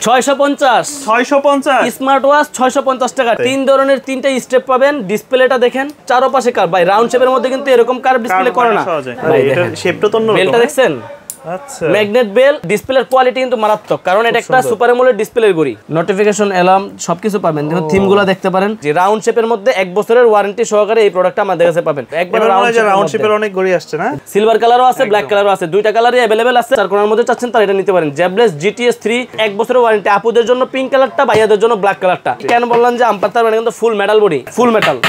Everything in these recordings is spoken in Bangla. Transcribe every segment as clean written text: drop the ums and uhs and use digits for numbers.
650 স্মার্ট ওয়াচ 650 টাকা। তিন ধরনের তিনটা স্টেপ পাবেন। ডিসপ্লেটা দেখেন চারপাশে কার্ভ ভাই, রাউন্ড শেপের মধ্যে কিন্তু এরকম কার্ভ ডিসপ্লে করে না ভাই। এটা শেপটা তো অন্যরকম, বেলটা দেখছেন? আচ্ছা, ম্যাগনেট বেল। ডিসপ্লের কোয়ালিটি কিন্তু মারাত্মক, কারণ এটা একটা সুপার অ্যামোলেড ডিসপ্লের ঘড়ি। নোটিফিকেশন, অ্যালার্ম সবকিছু পাবেন। দেখুন থিমগুলো দেখতে পারেন, যে রাউন্ড শেপের মধ্যে 1 বছরের ওয়ারেন্টি সহকারে এই প্রোডাক্টটা আমাদের কাছে পাবেন। একবার রাউন্ড শেপের অনেক ঘড়ি আসছে না, সিলভার কালারও আছে, ব্ল্যাক কালারও আছে, দুইটা কালারই अवेलेबल আছে। চার কোণার মধ্যে চাচ্ছেন তারা এটা নিতে পারেন। জেবলেস GTS 3 1 বছরের ওয়ারেন্টি। আপুদের জন্য পিঙ্ক কালারটা, ভাইয়াদের জন্য ব্ল্যাক কালারটা। কেন বললাম যে আমপাতার মানে কিন্তু ফুল মেটাল বডি, ফুল মেটাল,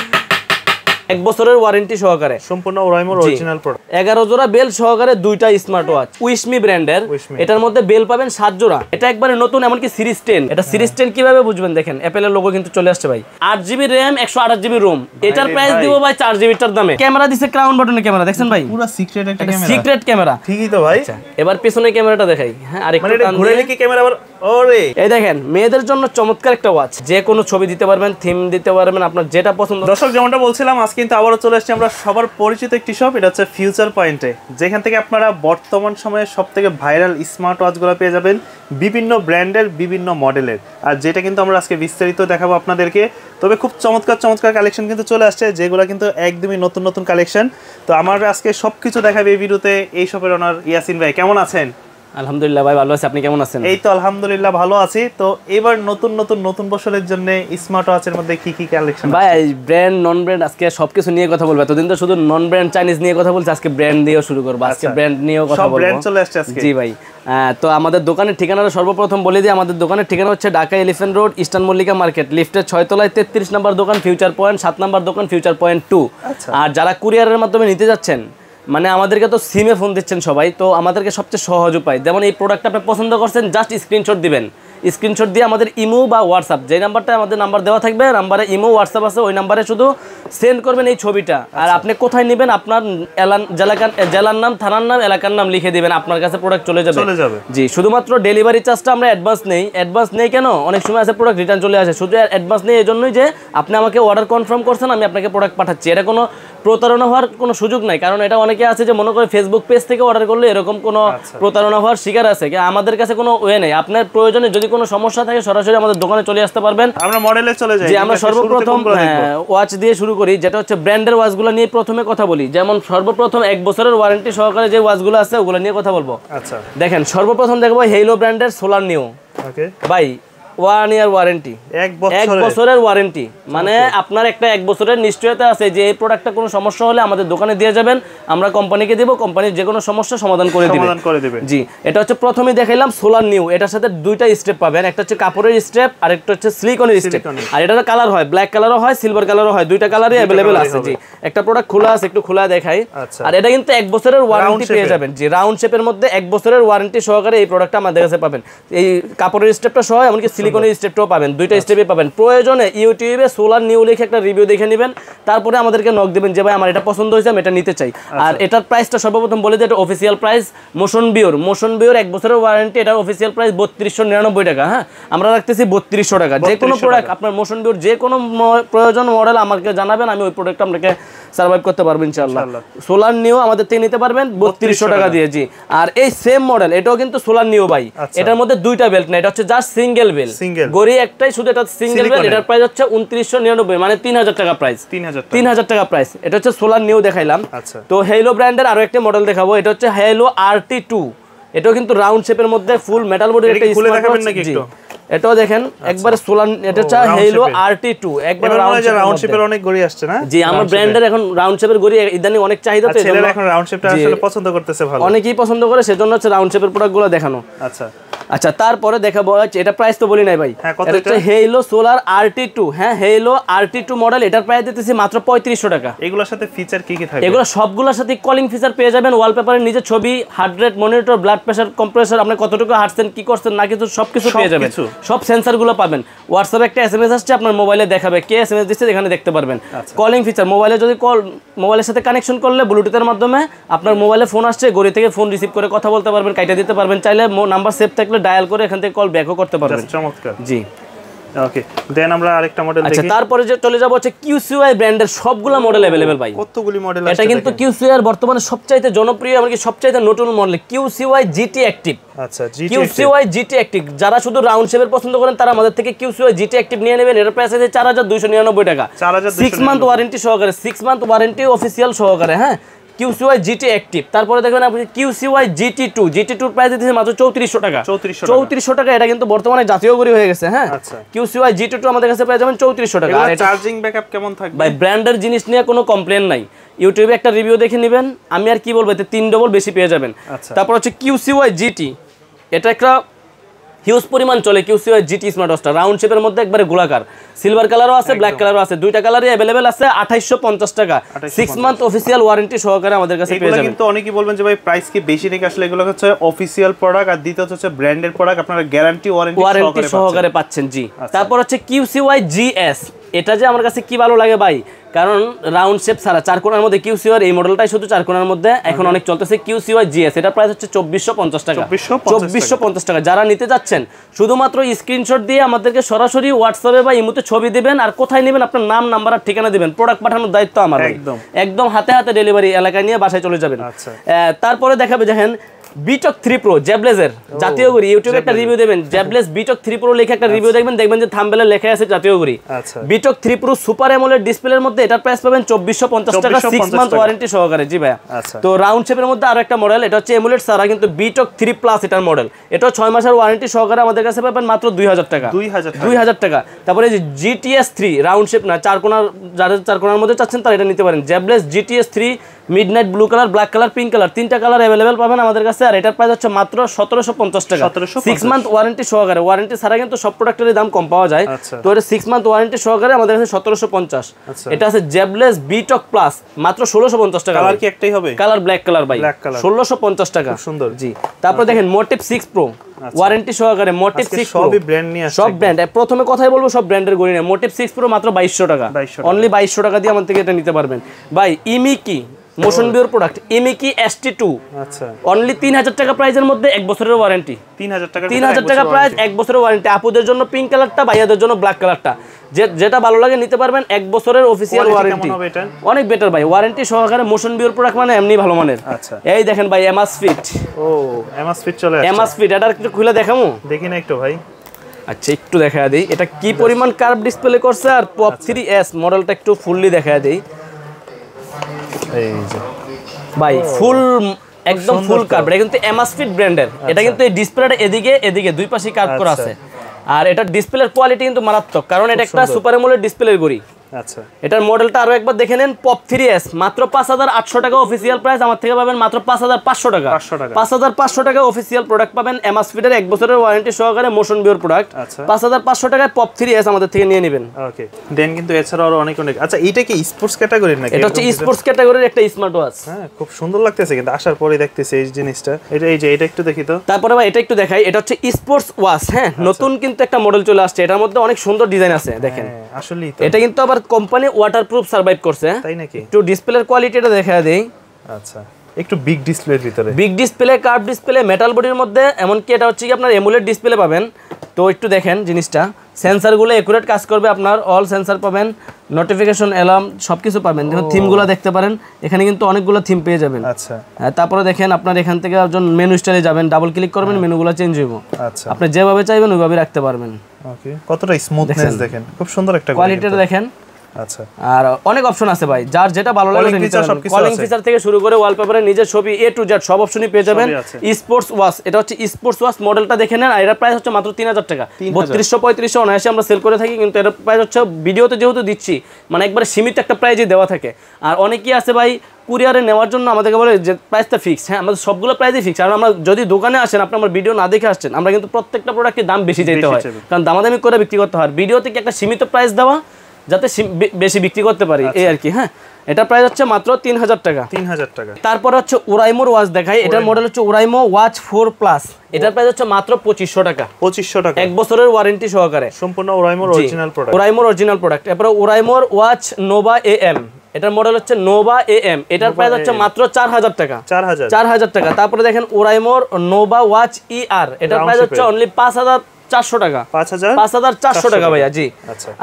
1 বছরের ওয়ারেন্টি সহকারে, সম্পূর্ণ ওরাইমোর অরিজিনাল প্রোডাক্ট। 11 জোড়া বেল সহকারে দুইটা স্মার্ট ওয়াচ, উইশমি ব্র্যান্ডের। এটার মধ্যে বেল পাবেন 7 জোড়া। এটা একবারে নতুন, এমনকি সিরিজ 10। এটা সিরিজ 10 কিভাবে বুঝবেন দেখেন, অ্যাপলের লোগো কিন্তু চলে আসছে ভাই। 8GB RAM 128GB ROM। এটার প্রাইস দিব ভাই 4GB টার দামে। ক্যামেরা দিছে ক্রাউন বাটনের ক্যামেরা, দেখছেন ভাই? পুরো সিক্রেট একটা ক্যামেরা, সিক্রেট ক্যামেরা। ঠিকই তো ভাই। এবার পিছনের ক্যামেরাটা দেখাই। হ্যাঁ, আরেকটু টান ঘুরাইলে কি ক্যামেরা আবার ওরে। এই দেখেন, মেয়েদের জন্য চমৎকার একটা ওয়াচ। যে কোনো ছবি দিতে পারবেন, থিম দিতে পারবেন, আপনার যেটা পছন্দ। দর্শক যেমনটা বলছিলাম, আজ কিন্তু আবারও চলে আসছে আমরা সবার পরিচিত একটি শপ। এটা হচ্ছে ফিউচার পয়েন্টে, যেখান থেকে আপনারা বর্তমান সময়ে সবথেকে ভাইরাল স্মার্ট ওয়াচগুলো পেয়ে যাবেন, বিভিন্ন ব্র্যান্ডের, বিভিন্ন মডেলের। আর যেটা কিন্তু আমরা আজকে বিস্তারিত দেখাবো আপনাদেরকে। তবে খুব চমৎকার চমৎকার কালেকশন কিন্তু চলে আসছে, যেগুলো কিন্তু একদমই নতুন নতুন কালেকশন। তো আমার আজকে সবকিছু দেখাবে এই ভিডিওতে। এই শপের ওনার ইয়াসিন ভাই, কেমন আছেন? আলহামদুলিল্লাহ ভাই, ভালো আছি। আপনি কেমন আছেন? এই তো আলহামদুলিল্লাহ ভালো আছি। তো এবার নতুন বছরের জন্য স্মার্ট ওয়াচের মধ্যে কি কি কালেকশন? ভাই ব্র্যান্ড নন ব্র্যান্ড আজকে সবকিছু নিয়ে কথা বলবো। এতদিন তো শুধু নন ব্র্যান্ড চাইনিজ নিয়ে কথা বলছি, আজকে ব্র্যান্ড দিয়েও শুরু করবো। আজকে ব্র্যান্ড নিয়েও কথা বলবো। সব ব্র্যান্ড চলে আসছে আজকে। জি ভাই। তো আমাদের দোকানের ঠিকানাটা সর্বপ্রথম বলে দিই। আমাদের দোকানের ঠিকানা হচ্ছে Dhaka elephant road, eastern Mallika market, লিফটের 6 তলায় 33 নম্বর দোকান ফিউচার পয়েন্ট, 7 নম্বর দোকান ফিউচার পয়েন্ট 2। আর যারা কুরিয়ারের মাধ্যমে নিতে যাচ্ছেন, মানে আমাদেরকে তো সিমে ফোন দিচ্ছেন সবাই, তো আমাদেরকে সবচেয়ে সহজ উপায়, যেমন এই প্রোডাক্টটা আপনি পছন্দ করছেন, জাস্ট স্ক্রিনশট দিবেন। স্ক্রিনশট দিয়ে আমাদের ইমো বা হোয়াটসঅ্যাপ, যে নাম্বারটা আমাদের নাম্বার দেওয়া থাকবে, নাম্বারে ইমো হোয়াটসঅ্যাপ আছে, ওই নাম্বারে শুধু সেন্ড করবেন এই ছবিটা। আর আপনি কোথায় নেবেন, আপনার জেলার নাম, থানার নাম, এলাকার নাম লিখে দিবেন, আপনার কাছে প্রোডাক্ট চলে যাবে। জি, শুধুমাত্র ডেলিভারি চার্জটা আমরা অ্যাডভান্স নেই। অ্যাডভান্স নেই কেন, অনেক সময় আছে প্রোডাক্ট রিটার্ন চলে আসে। শুধু অ্যাডভান্স নেই এই জন্যই যে আপনি আমাকে অর্ডার কনফার্ম করছেন, আমি আপনাকে প্রোডাক্ট পাঠাচ্ছি। এটা কোনো প্রতারণা হওয়ার কোনো সুযোগ নাই, কারণ এটা অনেকে আছে যে মনে করে ফেসবুক পেজ থেকে অর্ডার করলে এরকম কোনো প্রতারণা হওয়ার শিকার আছে। আমাদের কাছে কোনো ওয়ে নেই। আপনার প্রয়োজনে যদি কোনো সমস্যা থাকে সরাসরি আমাদের দোকানে চলে আসতে পারবেন। আমরা মডেলে চলে যাই। যে আমরা সর্বপ্রথম ওয়াচ দিয়ে শুরু করি, যেটা হচ্ছে ব্র্যান্ডের ওয়াচগুলো নিয়ে প্রথমে কথা বলি। যেমন সর্বপ্রথম 1 বছরের ওয়ারেন্টি সহকারে যে ওয়াচগুলো আছে ওগুলো নিয়ে কথা বলবো। আচ্ছা, দেখেন সর্বপ্রথম দেখবো হেইলো ব্র্যান্ডের সোলার নিও। ওকে ভাই, 1 ইয়ার ওয়ারেন্টি, 1 বছরের ওয়ারেন্টি। মানে আপনার একটা 1 বছরের নিশ্চয়তা আছে যে এই প্রোডাক্টটা কোনো সমস্যা হলে আমাদের দোকানে দিয়ে যাবেন, আমরা কোম্পানিকে দেব, কোম্পানির যে কোনো সমস্যা সমাধান করে দিবে। জি, এটা হচ্ছে প্রথমেই দেখাইলাম সোলার নিউ। এটার সাথে দুইটা স্টেপ পাবেন, একটা হচ্ছে কাপড়ের স্টেপ আর একটা হচ্ছে সিলিকনের স্টেপ। আর এটার কালার হয় ব্ল্যাক কালারও হয়, সিলভার কালারও হয়, দুইটা কালারই अवेलेबल আছে। জি, একটা প্রোডাক্ট খোলা আছে, একটু খোলা দেখাই। আর এটা কিন্তু 1 বছরের ওয়ারেন্টি পেয়ে যাবেন। জি, রাউন্ড শেপের মধ্যে 1 বছরের ওয়ারেন্টি সহকারে এই প্রোডাক্টটা আমাদের কাছে পাবেন। এই কাপড়ের স্টেপটা সহ এমনকি সিলিকনের স্টেপটাও পাবেন, দুইটা স্টেপে পাবেন। প্রয়োজনে ইউটিউবে সোলার নিউ লিখে একটা রিভিউ দেখে নেবেন, তারপরে আমাদেরকে নক দিবেন যে ভাই আমার এটা পছন্দ হয়েছে, আমি এটা নিতে চাই। আর এটার প্রাইসটা সর্বপ্রথম বলে দিই, এটা অফিসিয়াল প্রাইস মোশন বিওর 1 বছরের ওয়ারেন্টি। এটার অফিসিয়াল প্রাইস 3299 টাকা। হ্যাঁ, আমরা রাখতেছি 3200 টাকা। যে কোনো প্রোডাক্ট আপনার মোশন বিওর যে কোনো প্রয়োজন মডেল আমাকে জানাবেন, আমি ওই প্রোডাক্ট আপনাকে সার্ভাইভ করতে পারবো ইনশাআল্লাহ। সোলার নিউ আমাদের থেকে নিতে পারবেন 3200 টাকা দিয়ে। জি, আর এই সেম মডেল এটাও কিন্তু সোলার নিউ ভাই। এটার মধ্যে দুইটা বেল্ট না, এটা হচ্ছে জাস্ট সিঙ্গেল বেল্ট, গড়ি একটাই, শুধু এটা সিঙ্গেল বেল্ট। এটার প্রাইস হচ্ছে 2999, মানে 3000 টাকা প্রাইস। 3000 টাকা প্রাইস। এটা হচ্ছে সোলার নিউ দেখাইলাম। তো হেইলো ব্র্যান্ডের আরো একটা মডেল দেখাবো, এটা হচ্ছে হেইলো RT2। এটাও কিন্তু রাউন্ড শেপের মধ্যে ফুল মেটাল বডির একটা স্মার্ট ওয়াচ। জি, এটাও দেখেন একবারে সোলার। এটা হচ্ছে হেইলো RT2, একবারে রাউন্ড শেপের অনেক ঘড়ি আসছে না? জি, আমার ব্র্যান্ডের এখন রাউন্ড শেপের ঘড়ি ইদানিং অনেক চাহিদা, তো ছেলেরা এখন রাউন্ড শেপটা আসলে পছন্দ করতেছে, ভালো অনেকেই পছন্দ করে, সেজন্য হচ্ছে রাউন্ড শেপের প্রোডাক্টগুলো দেখানো। আচ্ছা, তারপরে দেখাবো, এটা প্রাইস তো বলি নাই ভাই। এটা হচ্ছে হেইলো সোলার RT2। হ্যাঁ, হেইলো RT2 মডেল। এটার প্রাইস দিতেছি মাত্র 3500 টাকা। এগুলোর সাথে ফিচার কি কি থাকবে? এগুলো সবগুলোর সাথে কলিং ফিচার পেয়ে যাবেন, ওয়ালপেপারের নিজে ছবি, heart rate monitor, blood pressure, compressor, আপনি কতটুকু হাঁটছেন, কি করছেন না কিছু সবকিছু পেয়ে যাবেন। সব সেন্সরগুলো পাবেন। হোয়াটসঅ্যাপে একটা SMS আসছে, আপনার মোবাইলে দেখাবে কে SMS দিচ্ছে, এখানে দেখতে পারবেন। কলিং ফিচার, মোবাইলে যদি মোবাইলের সাথে কানেকশন করলে ব্লুটুথের মাধ্যমে আপনার মোবাইলে ফোন আসছে, ঘড়ি থেকে ফোন রিসিভ করে কথা বলতে পারবেন, কাইটা দিতে পারবেন। চাইলে নাম্বার সেভ থাকলে ডায়াল করে এখান থেকে কল ব্যাকও করতে পারবেন। চমৎকার। জি, ওকে দেন আমরা আরেকটা মডেল দেখি। আচ্ছা তারপরে যে চলে যাব হচ্ছে QCY ব্র্যান্ডের সবগুলা মডেল अवेलेबल ভাই। কতগুলি মডেল আছে এটা কিন্তু QCY এর বর্তমানে সবচাইতে জনপ্রিয় এমনকি সবচাইতে নতুন মডেল QCY GT অ্যাক্টিভ। আচ্ছা QCY GT অ্যাক্টিভ যারা শুধু রাউন্ড শেপের পছন্দ করেন তারা আমাদের থেকে QCY GT অ্যাক্টিভ নিয়ে নেবেন। এর প্রাইস আছে 4299 টাকা, 6 মান্থ ওয়ারেন্টি সহকারে, 6 মান্থ ওয়ারেন্টি অফিশিয়াল সহকারে। হ্যাঁ QCY GT অ্যাক্টিভ। তারপরে দেখবেন আপনি QCY GT2, GT2 এর প্রাইস দিতেছে মাত্র 3400 টাকা। 3400 টাকা, এটা কিন্তু বর্তমানে জাতীয় গড়ি হয়ে গেছে। হ্যাঁ QCY GT2 আমাদের কাছে পেয়ে যাবেন 3400 টাকা। আর চার্জিং ব্যাকআপ কেমন থাকবে ভাই? ব্র্যান্ডের জিনিস নিয়ে কোনো কমপ্লেন নাই, ইউটিউবে একটা রিভিউ দেখে নেবেন, আমি আর কি বলবো, এতে 3 ডবল বেশি পেয়ে যাবেন। তারপর হচ্ছে QCY GT, এটা একটা হিউজ পরিমাণ চলে QCY GT স্মার্ট ওয়াচটা, রাউন্ড শেপের মধ্যে একবারে গোলাকার, সিলভার কালারও আছে, ব্ল্যাক কালারও আছে, দুইটা কালারই अवेलेबल আছে। 2850 টাকা, 6 মান্থ অফিশিয়াল ওয়ারেন্টি সহকারে আমাদের কাছে পেয়ে যাবেন। কিন্তু অনেকেই বলবেন যে ভাই প্রাইস কি বেশি নাকি? আসলে এগুলো হচ্ছে অফিশিয়াল প্রোডাক্ট, আর দ্বিতীয়ত হচ্ছে ব্র্যান্ডের প্রোডাক্ট, আপনারা গ্যারান্টি ওয়ারেন্টি সহকারে পাচ্ছেন। জি তারপর হচ্ছে QCY GS, এটা যে আমার কাছে কি ভালো লাগে ভাই, কারণ রাউন্ড শেপ ছাড়া চার কোণার মধ্যে QCY এই মডেলটাই শুধু চার কোণার মধ্যে এখন অনেক চলতেছে। QCY GS, এটা প্রাইস হচ্ছে 2450 টাকা, 2450 টাকা। যারা নিতে যাচ্ছেন শুধুমাত্র স্ক্রিনশট দিয়ে আমাদেরকে সরাসরি হোয়াটসঅ্যাপে বা ইমোতে ছবি দিবেন, আর কোথায় নেবেন আপনার নাম, নাম্বার আর ঠিকানা দিবেন, প্রোডাক্ট পাঠানোর দায়িত্ব আমার। একদম হাতে হাতে ডেলিভারি এলাকায় নিয়ে বাসায় চলে যাবেন। তারপরে দেখাবে দেখেন বিটক 3 প্রো জ্যাবলেজের জাতীয় গড়ি, ইউটিউবে একটা রিভিউ দেবেন, জ্যাবলেজ বিটক 3 প্রো লিখে একটা রিভিউ দেখবেন যে থাম্বনেলে লেখা আছে জাতীয় গড়ি। বিটক 3 প্রো সুপার অ্যামোলেড ডিসপ্লের মধ্যে এটার প্রাইস পাবেন 2450 টাকা, 6 মান্থ ওয়ারেন্টি সহকারে। জি ভাই। তো রাউন্ড শেপের মধ্যে আরো একটা মডেল, এটা হচ্ছে অ্যামোলেড ছাড়া কিন্তু বিটক 3 প্লাস এটার মডেল, এটা 6 মাসের ওয়ারেন্টি সহকারে আমাদের কাছে পাবেন মাত্র 2000 টাকা, 2000 টাকা। তারপরে যে GTS 3 রাউন্ড শেপ না, চার কোণার, যারা চার কোণার মধ্যে চাচ্ছেন তারা এটা নিতে পারেন। জ্যাবলেজ GTS 3 midnight blue colour, black colour, pink colour, তিনটা কালার अवेलेबल পাবেন আমাদের কাছে। আর এটার প্রাইস হচ্ছে মাত্র 1750 টাকা, 6 মান্থ ওয়ারেন্টি সহকারে। ওয়ারেন্টি ছাড়া কিন্তু সব প্রোডাক্টের দাম কম পাওয়া যায়, তো এটা 6 মান্থ ওয়ারেন্টি সহকারে আমাদের কাছে 1750। এটা আছে জ্যাবলেজ বিটক প্লাস, মাত্র 1650 টাকা। কালার কি একটাই হবে? কালার ব্ল্যাক কালার ভাই, 1650 টাকা। সুন্দর। জি তারপর দেখেন মোটিভ 6 প্রো ওয়ারেন্টি সহকারে, মোটিভ 6 প্রো সবই ব্র্যান্ড নিয়ে আসছে, সব ব্র্যান্ড। প্রথমে কথাই বলবো সব ব্র্যান্ডের গড়ি না। মোটিভ 6 প্রো মাত্র 2200 টাকা, অনলি 2200 টাকা দিয়ে আমার থেকে এটা নিতে পারবেন ভাই। ইমিকি মোশন ভিউর প্রোডাক্ট, ইমিকি ST2, আচ্ছা অনলি 3000 টাকা প্রাইসের মধ্যে 1 বছরের ওয়ারেন্টি। 3000 টাকা প্রাইস, 1 বছরের ওয়ারেন্টি। আপুদের জন্য পিঙ্ক কালারটা, ভাইয়াদের জন্য ব্ল্যাক কালারটা, যেটা ভালো লাগে নিতে পারবেন। 1 বছরের অফিশিয়াল ওয়ারেন্টি, অনেক বেটার ভাই, ওয়ারেন্টি সহকারে। মোশন ভিউর প্রোডাক্ট মানে এমনি ভালো মানের। আচ্ছা এই দেখেন ভাই এমাস ফিট, ও এমাস ফিট চলে আসছে। এমাস ফিট এটা একটু খুলে দেখামু, দেখি না একটু ভাই। আচ্ছা একটু দেখা দেই এটা কি পরিমাণ কার্ভ ডিসপ্লে করছে। আর পপ 3s মডেলটা একটু ফুললি দেখা দেই। এই যে ভাই ফুল একদম ফুল কার্ভ, এটা কিন্তু এমাসফিট ব্র্যান্ডের। এটা কিন্তু এই ডিসপ্লেটা এদিকে দুই পাশে কার্ভ করা আছে। আর এটার ডিসপ্লের কোয়ালিটি কিন্তু মারাত্মক, কারণ এটা একটা সুপার অ্যামোলেড ডিসপ্লের গড়ি। আচ্ছা এটার মডেলটা আরো একবার দেখে নেন, পপ 3s মাত্র 5800 টাকা অফিশিয়াল প্রাইস। আমার থেকে পাবেন মাত্র 5500 টাকা, 5500 টাকা অফিশিয়াল প্রোডাক্ট পাবেন। এমাসফিটের 1 বছরের ওয়ারেন্টি সহকারে মোশন ভিউর প্রোডাক্ট, 5500 টাকায় পপ 3s আমাদের থেকে নিয়ে নেবেন। ওকে দেন কিন্তু এছাড়া আরো অনেক। আচ্ছা এটা কি স্পোর্টস ক্যাটাগরির নাকি? এটা হচ্ছে স্পোর্টস ক্যাটাগরির একটা স্মার্ট ওয়াচ। হ্যাঁ খুব সুন্দর লাগতেছে কিন্তু আসার পরে দেখতেছি এই জিনিসটা। এটা একটু দেখি তো। তারপরে ভাই এটা একটু দেখাই, এটা হচ্ছে স্পোর্টস ওয়াচ। হ্যাঁ নতুন কিন্তু একটা মডেল চলে আসছে, এটার মধ্যে অনেক সুন্দর ডিজাইন আছে দেখেন। আসলেই তো। এটা কিন্তু আবার কোম্পানি ওয়াটারপ্রুফ সার্ভাইভ করছে, তাই নাকি? একটু ডিসপ্লের কোয়ালিটিটা দেখা দেই। আচ্ছা একটু বিগ ডিসপ্লের ভিতরে, big display, curve display, metal বডির মধ্যে। এমনকি এটা হচ্ছে কি আপনার এমোলেড ডিসপ্লে পাবেন। তো একটু দেখেন জিনিসটা, সেন্সরগুলো একুরেট কাজ করবে, আপনার অল সেন্সর পাবেন, নোটিফিকেশন, অ্যালার্ম সবকিছু পাবেন। যেমন থিমগুলো দেখতে পারেন, এখানে কিন্তু অনেকগুলো থিম পেয়ে যাবেন। আচ্ছা হ্যাঁ তারপরে দেখেন আপনার এখান থেকে একজন মেনু স্টাইলে যাবেন, ডাবল ক্লিক করবেন, মেনুগুলো চেঞ্জ হইব। আচ্ছা আপনি যেভাবে চাইবেন ওইভাবে রাখতে পারবেন। ওকে কতটা স্মুথনেস দেখেন, খুব সুন্দর একটা কোয়ালিটিটা দেখেন। আচ্ছা আর অনেক অপশন আছে ভাই, যার যেটা ভালো লাগে কলিং ফিচার থেকে শুরু করে ওয়ালপেপারে নিজের ছবি A to Z সব অপশনই পেয়ে যাবেন। স্পোর্টস ওয়াচ, এটা হচ্ছে স্পোর্টস ওয়াচ মডেলটা দেখে নেন। আর এর প্রাইস হচ্ছে মাত্র 3000 টাকা, 3200-3500 অনায়াসে আমরা সেল করে থাকি। কিন্তু এর প্রাইস হচ্ছে ভিডিওতে যেহেতু দিচ্ছি মানে একবারে সীমিত একটা প্রাইজে দেওয়া থাকে। আর অনেকেই আছে ভাই কুরিয়ারে নেওয়ার জন্য আমাদেরকে বলে যে প্রাইসটা ফিক্স। হ্যাঁ আমাদের সবগুলো প্রাইসই ফিক্স। আর আমরা যদি দোকানে আসেন, আপনি আমার ভিডিও না দেখে আসছেন, আমরা কিন্তু প্রত্যেকটা প্রোডাক্টের দাম বেশি চাইতে হয়, কারণ দামাদামি করে বিক্রি করতে হয়। ভিডিও থেকে একটা সীমিত প্রাইস দেওয়া যাতে বেশি বিক্রি করতে পারি এই আর কি। হ্যাঁ এটা প্রাইস হচ্ছে মাত্র 3000 টাকা, 3000 টাকা। তারপর হচ্ছে ওরাইমোর ওয়াচ দেখাই, এটার মডেল হচ্ছে ওরাইমো ওয়াচ 4 প্লাস। এটার প্রাইস হচ্ছে মাত্র 2500 টাকা, 2500 টাকা 1 বছরের ওয়ারেন্টি সহকারে, সম্পূর্ণ ওরাইমোর অরিজিনাল প্রোডাক্ট, ওরাইমোর অরিজিনাল প্রোডাক্ট। এরপর ওরাইমোর ওয়াচ নোভা AM, এটার মডেল হচ্ছে নোভা AM, এটার প্রাইস হচ্ছে মাত্র 4000 টাকা, 4000 টাকা। তারপরে দেখেন ওরাইমোর নোভা ওয়াচ ER, এটার প্রাইস হচ্ছে অনলি 5400 টাকা, 5400 টাকা ভাইয়া। জি।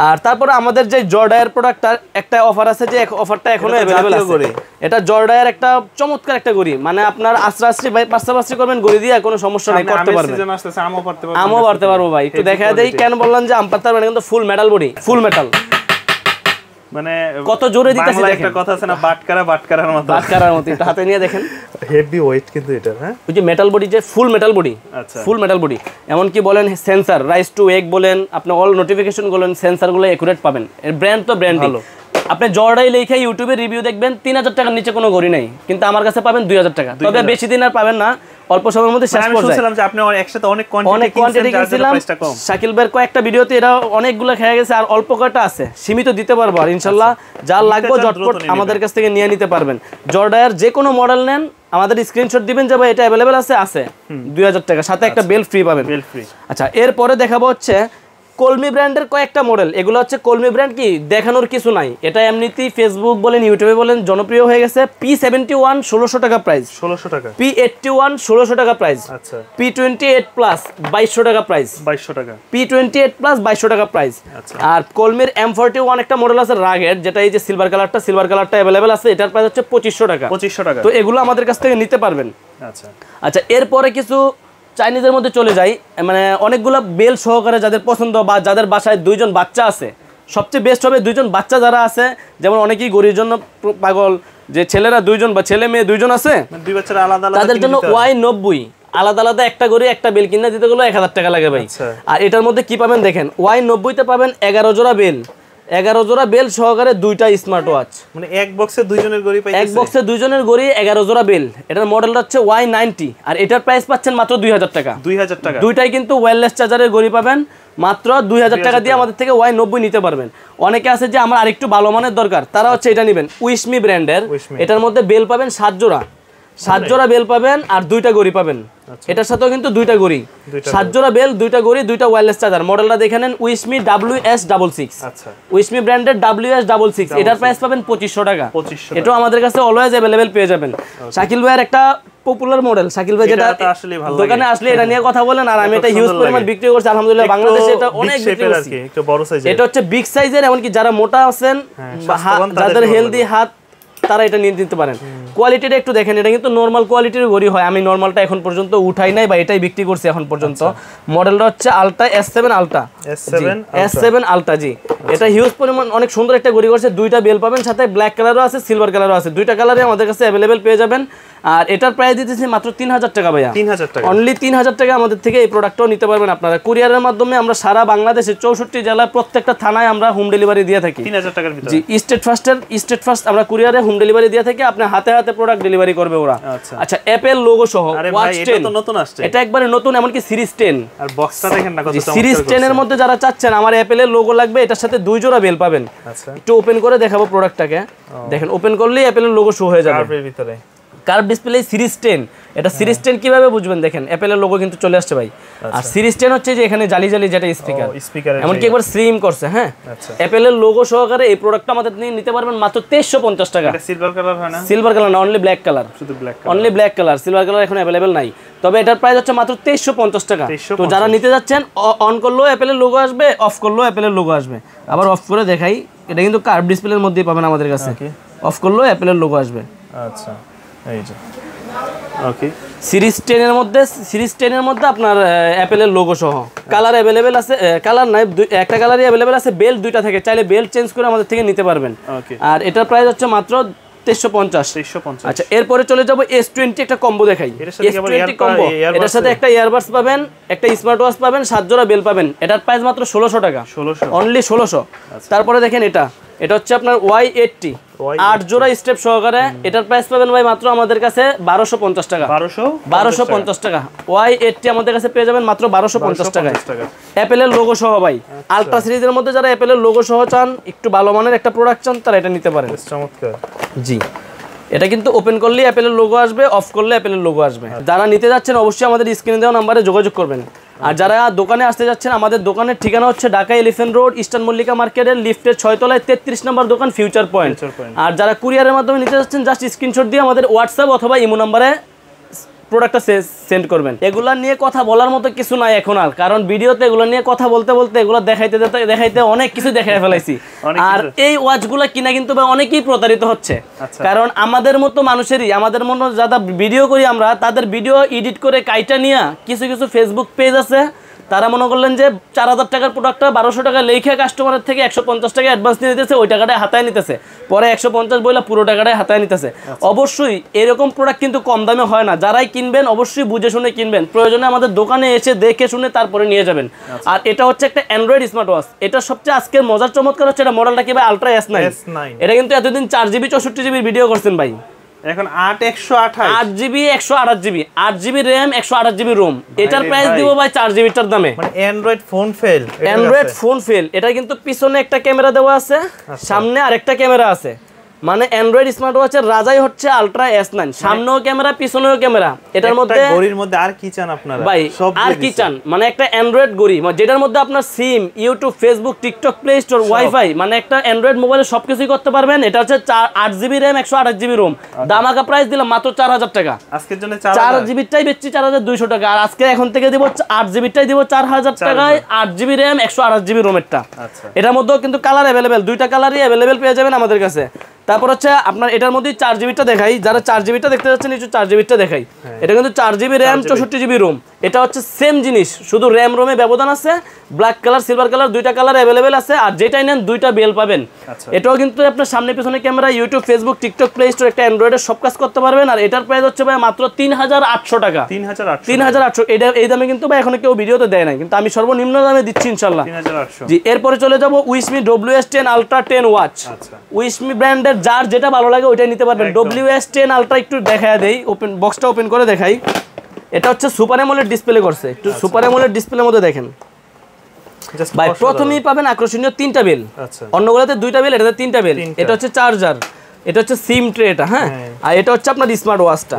আর তারপরে আমাদের যে জর্ডায়ার প্রোডাক্টটার একটা অফার আছে, যে অফারটা এখনো अवेलेबल আছে। এটা জর্ডায়ার একটা চমৎকার একটা গড়ি, মানে আপনার আশ্রাশ্রী ভাই পাঁচরাশ্রী করবেন গড়ি দিয়ে কোনো সমস্যা নাই, করতে পারবেন। সিজন আসছে, আমও পারতে পারবো ভাই। একটু দেখা দেই কেন বললাম যে আম পারতে পারবেন, কিন্তু ফুল মেটাল বডি, ফুল মেটাল, মানে কত জোরে দিতেছে দেখেন। একটা কথা আছে না, বাটকারার মতো, একটু হাতে নিয়ে দেখেন, হেভি ওয়েট কিন্তু এটা। হ্যাঁ, ওই যে মেটাল বডি, যে ফুল মেটাল বডি, ফুল মেটাল বডি। এমন কি বলেন সেন্সর, রাইস টু এগ বলেন, আপনি অল নোটিফিকেশন বলেন, সেন্সরগুলো একুরেট পাবেন। এর ব্র্যান্ড তো ব্র্যান্ডই। আপনি জর্ডাই লেখা ইউটিউবে রিভিউ দেখবেন 3000 টাকার নিচে কোনো ঘড়ি নাই, কিন্তু আমার কাছে পাবেন 2000 টাকা। তবে বেশি দিন আর পাবেন না, অল্প সময়ের মধ্যে শেষ করে যায়। যে আপনি একসাথে অনেক কোয়ান্টিটি কিনছিলাম, শাকিল ভাইয়ের কয়েকটা ভিডিওতে এরা অনেকগুলো খেয়ে গেছে, আর অল্প কয়টা আছে, সীমিত দিতে পারবো। আর ইনশাআল্লাহ যার লাগবে ঝটপট আমাদের কাছ থেকে নিয়ে নিতে পারবেন। জর্ডায়ার যে কোনো মডেল নেন, আমাদের স্ক্রিনশট দিবেন যে ভাই এটা अवेलेबल আছে 2000 টাকা, সাথে একটা বেল ফ্রি পাবেন। আচ্ছা, এরপরে দেখাবো হচ্ছে কলমি ব্র্যান্ডের কয়েকটা মডেল। এগুলো হচ্ছে কলমি ব্র্যান্ড, কি দেখানোর কিছু নাই, এটা এমনিতেই ফেসবুক বলেন ইউটিউবে বলেন জনপ্রিয় হয়ে গেছে। P71 1600 টাকা প্রাইস, 1600 টাকা। P81 1600 টাকা প্রাইস। আচ্ছা। P28 প্লাস 2200 টাকা প্রাইস, 2200 টাকা। P28 প্লাস 2200 টাকা প্রাইস। আর কলমির M41 একটা মডেল আছে রাগের, যেটা এই যে সিলভার কালারটা अवेलेबल আছে, এটার প্রাইস হচ্ছে 2500 টাকা। 2500 টাকা। তো এগুলো আমাদের কাছ থেকে নিতে পারবেন। আচ্ছা, এরপরে কিছু চাইনিজের মধ্যে চলে যাই, মানে অনেকগুলো বেল সহকারে যাদের পছন্দ, বা যাদের বাসায় 2জন বাচ্চা আছে, সবচেয়ে বেস্ট হবে 2জন বাচ্চা যারা আছে, যেমন অনেকেই গরির জন্য পাগল, যে ছেলেরা 2জন বা ছেলে মেয়ে 2জন আছে, দুই বাচ্চারা আলাদা আলাদা, তাদের জন্য Y90 আলাদা একটা গড়ি একটা বেল কিনে দিতে গেলে 1000 টাকা লাগে ভাই। আর এটার মধ্যে কি পাবেন দেখেন, Y90 তে পাবেন 11 জোড়া বেল, 11 জোড়া বেল সহকারে 2টা স্মার্ট ওয়াচ, মানে এক বক্সে 2জনের গড়ি পাইতেছে, এক বক্সে 2জনের গড়ি 11 জোড়া বেল। এটার মডেলটা হচ্ছে Y90, আর এটার প্রাইস পাচ্ছেন মাত্র 2000 টাকা। 2000 টাকা। দুইটাই কিন্তু ওয়্যারলেস চার্জারের গড়ি পাবেন মাত্র 2000 টাকা দিয়ে আমাদের থেকে Y90 নিতে পারবেন। অনেকে আছে যে আমার আরেকটু ভালো মানের দরকার, তারা হচ্ছে এটা নেবেন, উইশমি ব্র্যান্ডের। এটার মধ্যে বেল পাবেন 7 জোড়া বেল পাবেন, আর 2টা গড়ি পাবেন। এটার সাথেও কিন্তু 2টা গড়ি, 7 জোড়া বেল, 2টা গড়ি, 2টা ওয়্যারলেস চার্জার। মডেলটা দেখে নেন, উইশমি WS66। আচ্ছা, উইশমি ব্র্যান্ডের WS66, এটার প্রাইস পাবেন 2500 টাকা। এটাও আমাদের কাছে অলওয়েজ अवेलेबल পেয়ে যাবেন। শাকিল ভাইয়ের একটা পপুলার মডেল, শাকিল ভাই যেটা দোকানে আসলে এটা নিয়ে কথা বলেন, আর আমি এটা হিউজ পরিমাণ বিক্রি করছি আলহামদুলিল্লাহ, বাংলাদেশে এটা অনেক বিক্রি করছি। একটু বড় সাইজের, এটা হচ্ছে বিগ সাইজের, এমনকি যারা মোটা আছেন, যাদের হেলদি হাত, তারা এটা নিয়ে নিতে পারেন। কোয়ালিটিটা একটু দেখেন, এটা কিন্তু নরমাল কোয়ালিটির ঘড়ি হয়। আমি নরমালটা এখন পর্যন্ত উঠাই নাই, বা এটাই বিক্রি করছি এখন পর্যন্ত। মডেলটা হচ্ছে ultra S7 ultra, S7 ultra. জি, এটা হিউজ পরিমাণ অনেক সুন্দর একটা ঘড়ি করছে। 2টা বেল পাবেন, সাথে ব্ল্যাক কালারও আছে, সিলভার কালারও আছে, 2টা কালারে আমাদের কাছে अवेलेबल পেয়ে যাবেন। আর এটার প্রাইস দিতেছি মাত্র 3000 টাকা ভাইয়া, 3000 টাকা, অনলি 3000 টাকা আমাদের থেকে এই প্রোডাক্টটাও নিতে পারবেন আপনারা। কুরিয়ারের মাধ্যমে আমরা সারা বাংলাদেশে 64 জেলায় প্রত্যেকটা থানায় আমরা হোম ডেলিভারি দিয়ে থাকি 3000 টাকার ভিতরে। জি, স্টেট ফার্স্ট আমরা কুরিয়ারে হোম ডেলিভারি দিয়ে থাকি, আপনি হাতে হাতে প্রোডাক্ট ডেলিভারি করবে ওরা। আচ্ছা, অ্যাপেল লোগো সহ ওয়াচ 10, এটা তো নতুন আসছে, এটা একবারে নতুন, এমনকি সিরিজ 10। আর বক্সটা দেখেন না কত চমৎকার। সিরিজ 10 এর মধ্যে যারা চাচ্ছেন আমার অ্যাপেলের লোগো লাগবে, এটার সাথে 2 জোড়া বেল পাবেন। আচ্ছা, একটু ওপেন করে দেখাবো প্রোডাক্টটাকে, দেখেন ওপেন করলেই অ্যাপেলের লোগো শো হয়ে যাবে কার্ভের ভিতরে। কার্ভ ডিসপ্লে সিরিজ 10, এটা সিরিজ 10 কিভাবে বুঝবেন দেখেন, অ্যাপেলের লোগো কিন্তু চলে আসছে ভাই। আর সিরিজ 10 হচ্ছে যে এখানে জালি যেটা স্পিকার, এমনকি একবার স্লিম করছে। হ্যাঁ, অ্যাপেলের লোগো সহকারে এই প্রোডাক্টটা আমাদের নিতে পারবেন মাত্র 2350 টাকা। এটা সিলভার কালার হয় না? সিলভার কালার না, অনলি ব্ল্যাক কালার, শুধু black colour, only black colour. Silver colour এখন अवेलेबल নাই, তবে এটার প্রাইস হচ্ছে মাত্র 2350 টাকা। তো যারা নিতে যাচ্ছেন, অন করলেও অ্যাপেলের লোগো আসবে, অফ করলেও অ্যাপেলের লোগো আসবে। আবার অফ করে দেখাই, এটা কিন্তু কার্ভ ডিসপ্লের মধ্যেই পাবেন আমাদের কাছে, অফ করলেও অ্যাপেলের লোগো আসবে। আচ্ছা, এই যে ওকে, সিরিজ 10 এর মধ্যে আপনার অ্যাপেলের লোগো সহ কালার अवेलेबल আছে, কালার নাই, একটা কালারই अवेलेबल আছে, বেল 2টা থেকে, চাইলে বেল চেঞ্জ করে আমাদের থেকে নিতে পারবেন। আর এটার প্রাইস হচ্ছে মাত্র 2350। আচ্ছা, এরপরে চলে যাব S20, একটা কম্বো দেখাই। S20 কম্বো, এটার সাথে একটা ইয়ারবাডস পাবেন, একটা স্মার্ট ওয়াচ পাবেন, 7 জোড়া বেল পাবেন। এটার প্রাইস মাত্র 1600 টাকা, অনলি 1600। তারপরে দেখেন এটা হচ্ছে আপনার Y80, 8 জোড়া স্টেপ সহকারে, এটার প্রাইস পাবেন ভাই মাত্র আমাদের কাছে 1250 টাকা। 1250 টাকা Y80 আমাদের কাছে পেয়ে যাবেন মাত্র 1250 টাকায়, অ্যাপেলের লোগো সহ ভাই। আলট্রা সিরিজের মধ্যে যারা অ্যাপেলের লোগো সহ চান, একটু ভালো মানের একটা প্রোডাক্ট চান, তারা এটা নিতে পারেন। চমৎকার। জি, এটা কিন্তু ওপেন করলেই অ্যাপেলের লোগো আসবে, অফ করলে অ্যাপেলের লোগো আসবে। যারা নিতে যাচ্ছেন অবশ্যই আমাদের স্ক্রিনে দেওয়া নম্বরে যোগাযোগ করবেন। আর যারা দোকানে আসতে যাচ্ছেন, আমাদের দোকানের ঠিকানা হচ্ছে Dhaka elephant road, eastern Mallika মার্কেটের লিফটের 6 তলায় 33 নম্বর দোকান, ফিউচার পয়েন্ট। আর যারা কুরিয়ারের মাধ্যমে নিতে যাচ্ছেন, জাস্ট স্ক্রিনশট দিয়ে আমাদের হোয়াটসঅ্যাপ অথবা ইমো নম্বরে প্রোডাক্টটা সেন্ড করবেন। এগুলা নিয়ে কথা বলার মতো কিছু নাই এখন আর, কারণ ভিডিওতে এগুলো নিয়ে কথা বলতে বলতে এগুলো দেখাইতে অনেক কিছু দেখাই ফেলাইছি। আর এই ওয়াচগুলো কিনা কিন্তু অনেকেই প্রতারিত হচ্ছে, কারণ আমাদের মতো মানুষেরই, আমাদের মতো যারা ভিডিও করি আমরা, তাদের ভিডিও এডিট করে কাইটা নিয়ে কিছু কিছু ফেসবুক পেজ আছে, তারা মনে করলেন যে 4000 টাকার প্রোডাক্টটা 1200 টাকা লেখা কাস্টমারের থেকে 150 টাকা অ্যাডভান্স নিয়ে নিতেছে, ওই টাকাটাই হাতায় নিতেছে, পরে 150 বইলা পুরো টাকাটাই হাতায় নিতেছে। অবশ্যই এরকম প্রোডাক্ট কিন্তু কম দামে হয় না, যারাই কিনবেন অবশ্যই বুঝে শুনে কিনবেন, প্রয়োজনে আমাদের দোকানে এসে দেখে শুনে তারপরে নিয়ে যাবেন। আর এটা হচ্ছে একটা অ্যান্ড্রয়েড স্মার্ট ওয়াচ। এটা সবচেয়ে আজকের মজার চমৎকার হচ্ছে এটা মডেলটা কি ভাই, আলট্রা S9। এটা কিন্তু এতদিন 4GB 64GB ভিডিও করছেন ভাই, এখন 8GB 128GB 8GB RAM 128GB ROM। এটার প্রাইস দিব ভাই 4GB টার দামে। মানে অ্যান্ড্রয়েড ফোন ফেল। এটা কিন্তু পিছনে একটা ক্যামেরা দেওয়া আছে, সামনে আরেকটা ক্যামেরা আছে, মানে অ্যান্ড্রয়েড স্মার্ট ওয়াচের রাজাই হচ্ছে আলট্রা S9, সামনেও ক্যামেরা পিছনেও ক্যামেরা। এটার মধ্যে ঘড়ির মধ্যে আর কি চান আপনারা ভাই, আর কি চান, মানে একটা অ্যান্ড্রয়েড ঘড়ি যেটার মধ্যে আপনার SIM, YouTube, Facebook, TikTok, Play Store, WiFi, মানে একটা অ্যান্ড্রয়েড মোবাইলে সবকিছুই করতে পারবেন। এটা হচ্ছে 8GB RAM 128GB ROM। দামাকা price দিলাম মাত্র 4000 টাকা আজকের জন্য। 4GB টাই বেচছি 4200 টাকা, আর আজকে এখন থেকে দিব 8GB টাই দিব 4000 টাকায়, 8GB RAM 128GB ROM এরটা। এটার মধ্যেও কিন্তু কালার অ্যাভেলেবেল, দুইটা কালারই অ্যাভেলেবেল পেয়ে যাবেন আমাদের কাছে। তারপর হচ্ছে আপনার এটার মধ্যে 4GBটা দেখাই, যারা 4GBটা দেখতে যাচ্ছেন একটু 4GBটা দেখাই। এটা কিন্তু 4GB RAM 64GB ROM। এটা হচ্ছে সেম জিনিস, শুধু RAM ROM এ ব্যবধান আছে। ব্ল্যাক কালার, সিলভার কালার দুইটা কালার অ্যাভেলেবেল আছে, আর যেটাই নেন দুইটা বেল পাবেন। এটাও কিন্তু আপনার সামনে পিছনে camera, YouTube, Facebook, TikTok, Play store, একটা অ্যান্ড্রয়েডের সব কাজ করতে পারবেন। আর এটার প্রাইস হচ্ছে ভাই মাত্র 3800 টাকা। 3800। এটা এই দামে কিন্তু ভাই এখনো কেউ ভিডিওতে দেয় না, কিন্তু আমি সর্বনিম্ন দামে দিচ্ছি ইনশাআল্লাহ। 3800। জি, এরপরে চলে যাব উইশমি WS10 Ultra 10 ওয়াচ। উইশমি ব্র্যান্ডের যার যেটা ভালো লাগে ওইটাই নিতে পারবেন। WS10 Ultra একটু দেখায় দেই, ওপেন বক্সটা ওপেন করে দেখাই। এটা হচ্ছে সুপার অ্যামোলেড ডিসপ্লে করছে, একটু সুপার অ্যামোলেড ডিসপ্লের মধ্যে দেখেন ভাই। প্রথমেই পাবেন আকর্ষণীয় 3টা বেল, অন্যগুলোতে 2টা বেল, এটাতে 3টা বেল। এটা হচ্ছে চার্জার, এটা হচ্ছে সিম ট্রে, এটা হ্যাঁ। আর এটা হচ্ছে আপনার স্মার্ট ওয়াচটা।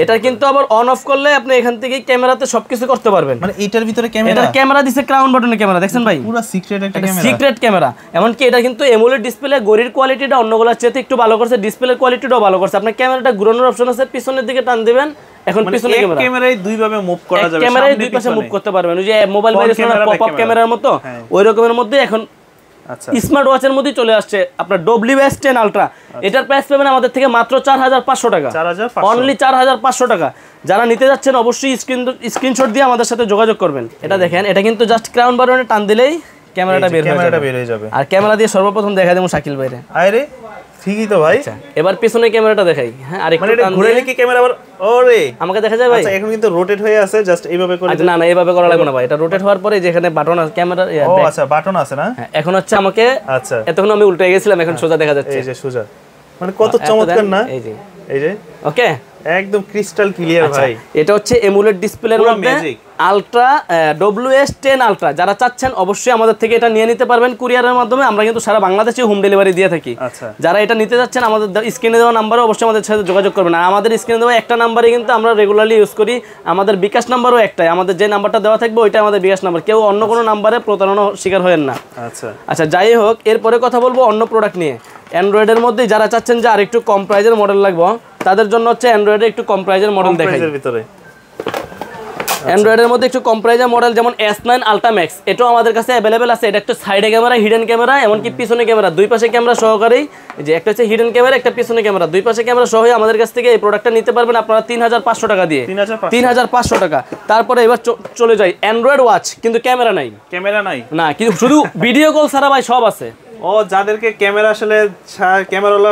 এটা কিন্তু আবার অন অফ করলে আপনি এখান থেকে ক্যামেরাতে সবকিছু করতে পারবেন। মানে এটার ভিতরে ক্যামেরা, এটা ক্যামেরা দিছে ক্রাউন বাটনের ক্যামেরা, দেখছেন ভাই, পুরো সিক্রেট একটা ক্যামেরা, সিক্রেট ক্যামেরা। এমনকি এটা কিন্তু অ্যামোলেড ডিসপ্লে, গড়ির কোয়ালিটিটা অন্যগুলোর চেয়ে একটু ভালো করছে, ডিসপ্লের কোয়ালিটিটাও ভালো করছে। আপনার ক্যামেরাটা ঘোরানোর অপশন আছে, পিছনের দিকে টান দিবেন, এখন পিছনে ক্যামেরায় দুই ভাবে মুভ করা যাবে, ক্যামেরায় দুই পাশে মুভ করতে পারবেন। ওই যে মোবাইল বাইরে পপ আপ ক্যামেরার মতো ওই রকমের মধ্যে এখন স্মার্ট ওয়াচের মধ্যে চলে আসছে আপনার WS10 Ultra। এটার প্রাইস পাবেন আমাদের থেকে মাত্র 4500 টাকা, অনলি 4500 টাকা। যারা নিতে যাচ্ছেন অবশ্যই স্ক্রিনশট দিয়ে আমাদের সাথে যোগাযোগ করবেন। এটা দেখেন, এটা কিন্তু জাস্ট ক্রাউন বাটনে টান দিলেই ক্যামেরাটা বের হয়ে যাবে। আর ক্যামেরা দিয়ে সর্বপ্রথম দেখা দেবো শাকিল ভাইরে। আরে ঠিকই তো ভাই। এবার পিছনে ক্যামেরাটা দেখাই। হ্যাঁ, আর একটু টান ঘুরে কি ক্যামেরা আবার ওরে আমাকে দেখা যায় ভাই। আচ্ছা, এখন কিন্তু রোটেট হয়ে আছে, জাস্ট এইভাবে করে। না না, এইভাবে করা লাগবে না ভাই, এটা রোটেট হওয়ার পরে যেখানে বাটন আছে ক্যামেরা, ও আচ্ছা বাটন আছে না। এখন হচ্ছে আমাকে, আচ্ছা এতক্ষণ আমি উল্টে গেছিলাম, এখন সোজা দেখা যাচ্ছে। এই যে সোজা, মানে কত চমৎকার না। এই যে ওকে, একদম ক্রিস্টাল ক্লিয়ার ভাই। এটা হচ্ছে এমুলেট ডিসপ্লের মধ্যে আলট্রা WS10 Ultra। যারা চাচ্ছেন অবশ্যই আমাদের থেকে এটা নিয়ে নিতে পারবেন কুরিয়ারের মাধ্যমে। আমরা কিন্তু সারা বাংলাদেশে হোম ডেলিভারি দিয়ে থাকি। যারা এটা নিতে যাচ্ছেন আমাদের স্ক্রিনে দেওয়া নাম্বারে অবশ্যই আমাদের সাথে যোগাযোগ করবেন। আর আমাদের স্ক্রিনে দেওয়া একটা নাম্বারে কিন্তু আমরা রেগুলারলি ইউজ করি। আমাদের বিকাশ নাম্বারও একটাই, আমাদের যে নাম্বারটা দেওয়া থাকবে ওইটা আমাদের বিকাশ নাম্বার। কেউ অন্য কোনো নাম্বারে প্রতারণা শিকার হবেন না। আচ্ছা, যাই হোক, এরপরে কথা বলবো অন্য প্রোডাক্ট নিয়ে। অ্যান্ড্রয়েডের মধ্যে যারা চাচ্ছেন যে আর একটু কম প্রাইজের মডেল লাগবে, তাদের জন্য হচ্ছে অ্যান্ড্রয়েডের একটু কম প্রাইজের মডেল দেখাই। অ্যান্ড্রয়েডের মধ্যে একটু কম প্রাইজের মডেল যেমন S9 Ultra Max, এটাও আমাদের কাছে অ্যাভেলেবেল আছে। এটা একটা সাইডে ক্যামেরা, হিডেন ক্যামেরা, এমনকি পিছনে ক্যামেরা, দুই পাশে ক্যামেরা সহকারেই। যে একটা হচ্ছে হিডেন ক্যামেরা, একটা পিছনে ক্যামেরা, দুই পাশে ক্যামেরা সহ আমাদের কাছ থেকে এই প্রোডাক্টটা নিতে পারবেন আপনারা 3500 টাকা দিয়ে। 3500 টাকা। তারপরে এবার চলে যাই অ্যান্ড্রয়েড ওয়াচ, কিন্তু ক্যামেরা নাই না, কিন্তু শুধু ভিডিও কল ছাড়া ভাই সব আছে। ও যাদেরকে ক্যামেরা আসলে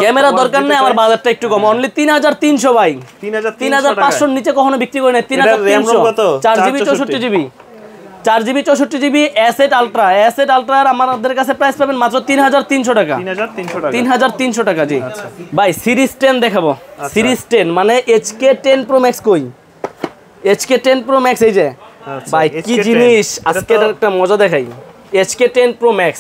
ক্যামেরা দরকার নেই, আমার বাজারটা একটু কম, অনলি 3300 ভাই। 3500 নিচে কখনো বিক্রি করে না। 3300, 4GB 64GB, 4GB 64GB S8 Ultra আমাদের কাছে প্রাইস পাবেন মাত্র 3300 টাকা। 3300 টাকা জি ভাই। সিরিজ 10 দেখাবো, সিরিজ 10 মানে HK10 Pro Max কই, HK10 Pro Max এই যে ভাই কি জিনিস। আজকে একটা মজা দেখাই, HK10 Pro Max